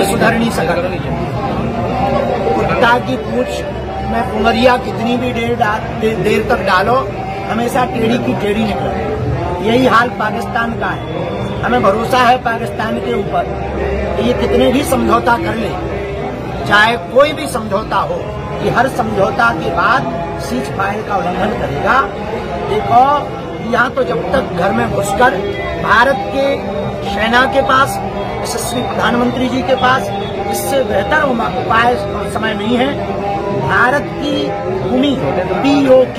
ये सुधर नहीं सकता। कुत्ता की पूंछ में पुंगरिया कितनी भी देर तक डालो, हमेशा टेढ़ी की टेढ़ी निकले। यही हाल पाकिस्तान का है। हमें भरोसा है पाकिस्तान के ऊपर कि ये कितने भी समझौता कर ले, चाहे कोई भी समझौता हो, कि हर समझौता के बाद सीज फायर का उल्लंघन करेगा। देखो, यहाँ तो जब तक घर में घुसकर भारत के सेना के पास, यशस्वी प्रधानमंत्री जी के पास इससे बेहतर उपाय और समय नहीं है। भारत की भूमि POK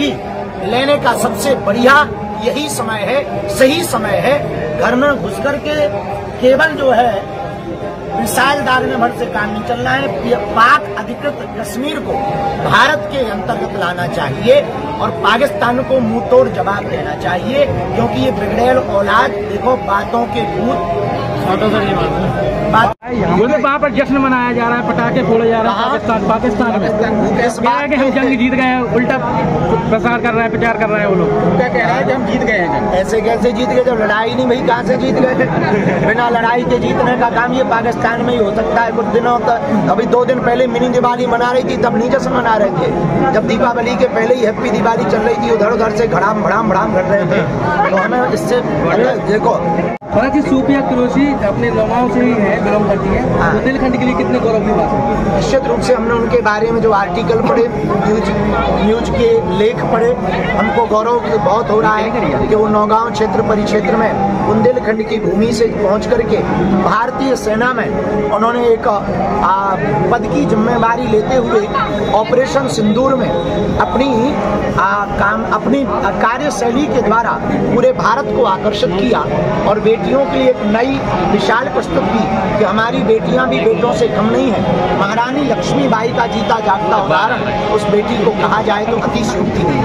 लेने का सबसे बढ़िया यही समय है, सही समय है। घर में घुसकर के केवल जो है मिसाइल दागने भर से काम नहीं चलना है। पाक अधिकृत कश्मीर को भारत के अंतर्गत लाना चाहिए और पाकिस्तान को मुंह तोड़ जवाब देना चाहिए, क्योंकि ये बिगड़ेल औलाद, देखो बातों के भूत। वहाँ पर जश्न मनाया जा रहा है, पटाखे फोड़े जा रहे हैं पाकिस्तान में। क्या है कि हम जंग जीत गए हैं, उल्टा प्रसार कर रहा है, प्रचार कर रहा है वो लोग। क्या कह रहा है कि हम जीत गए हैं? ऐसे कैसे जीत गए जब लड़ाई नहीं भई? कहाँ से जीत गए? बिना लड़ाई के जीतने का काम ये पाकिस्तान में ही हो सकता है। कुछ दिनों तक, अभी 2 दिन पहले मिनी दिवाली मना रही थी, तब नहीं जश्न मना रहे थे। जब दीपावली के पहले ही हैप्पी दिवाली चल रही थी, उधर उधर से घड़ाम भड़ाम भड़ाम कर रहे थे। तो हमें इससे देखो, सूफिया कुरैशी अपने नौगांव से ही है, बिलोंग करती है। हाँ। बुंदेलखंड के लिए कितने गौरव की बात है? निश्चित रूप से हमने उनके बारे में जो आर्टिकल पढ़े, न्यूज के लेख पढ़े, हमको गौरव बहुत हो रहा है कि वो नौगांव क्षेत्र परिक्षेत्र में बुंदेलखंड की भूमि से पहुंच करके भारतीय सेना में उन्होंने एक पद की जिम्मेदारी लेते हुए ऑपरेशन सिंदूर में अपनी कार्यशैली के द्वारा पूरे भारत को आकर्षित किया और बेटियों के लिए एक नई मिसाल प्रस्तुत की कि हमारी बेटियां भी बेटों से कम नहीं है। महारानी लक्ष्मीबाई का जीता जागता उदाहरण उस बेटी को कहा जाए तो अतिशयोक्ति नहीं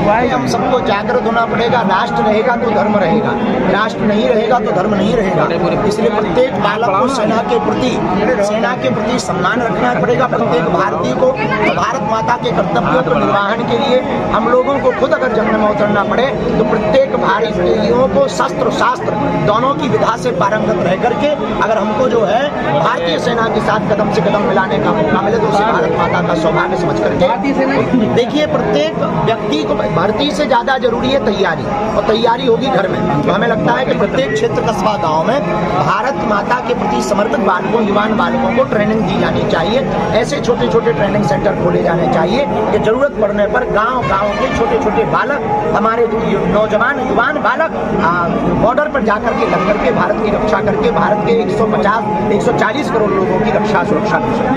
है। हम सबको जागृत होना पड़ेगा। राष्ट्र रहेगा तो धर्म रहेगा, राष्ट्र नहीं रहेगा तो धर्म नहीं रहेगा। इसलिए प्रत्येक बालक को सेना के प्रति सम्मान रखना पड़ेगा। प्रत्येक भारतीय को भारत माता के कर्तव्यों के निर्वहन के लिए हम लोगों को खुद अगर जंग में उतरना पड़े तो प्रत्येक भारतीयों को शस्त्र शास्त्र दोनों की विधा से पारंगत रह करके अगर हमको जो है भारतीय सेना के साथ कदम से कदम मिलाने का मौका मिले तो उसे भारत माता का सौभाग्य समझ करके देखिए, प्रत्येक व्यक्ति को भर्ती से ज्यादा जरूरी है तैयारी, और तैयारी होगी घर में। तो हमें लगता है कि प्रत्येक क्षेत्र कस्बा गाँव में भारत माता के प्रति समर्पित बालकों, युवान बालकों को ट्रेनिंग दी जानी चाहिए। ऐसे छोटे छोटे ट्रेनिंग सेंटर खोले जाने चाहिए कि जरूरत पड़ने पर गाँव के छोटे छोटे बालक, हमारे नौजवान युवान बालक बॉर्डर पर जाकर के लग करके भारत की रक्षा करके भारत के 140 करोड़ लोगों की रक्षा सुरक्षा कर सकें।